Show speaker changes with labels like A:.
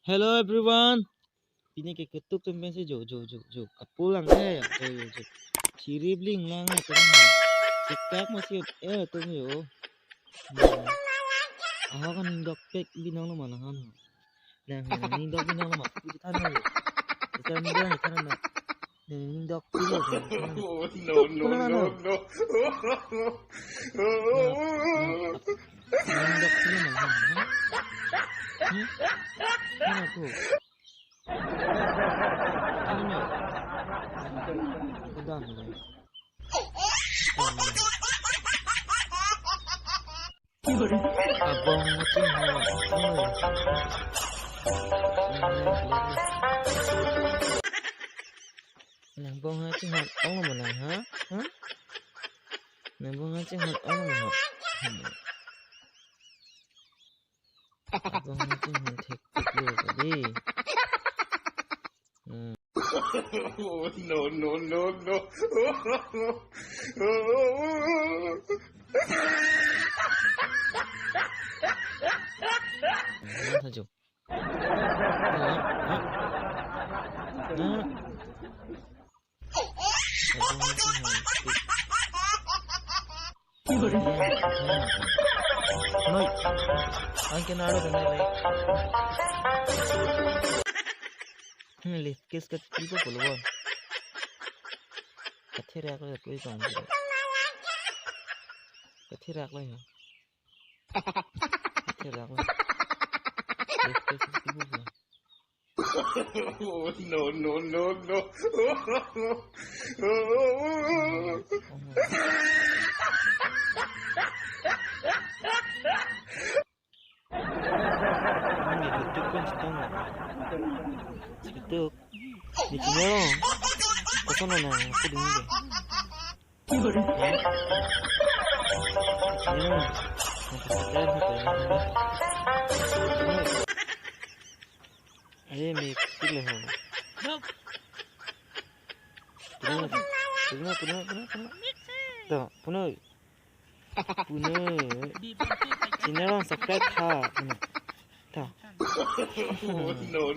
A: Hello everyone. Ini kayak ketuk tuh sih jo pulang ya jo ciri bling lang tuh sikap masih tuh yo. Aku kan nindok pek binang lo mana kan. Nah nindok binang lo mah di tanah lo. Sekarang nindok di tanah lo. Nindok dulu kan.
B: No.
A: Nindok dulu mana kan. Mana tuh? Ano? Udah mulai. Abang macam Nabong macam oh mana ha? Ha? Nabong macam oh mana? Abang macam tek dulu tadi.
B: No.
A: Saja. Noi, anche naro kan rai. Lihat kes kat itu puluh. Kathir aku koi kaum. Kathir aku ya. Kathir aku. Lihat kes itu puluh.
B: No.
A: Itu di sini loh. Kesana nah, aku dingin deh. Sini loh. Ayo mikir lah. Tuh, punya. Sini loh, subscribe था. Tuh.
B: No.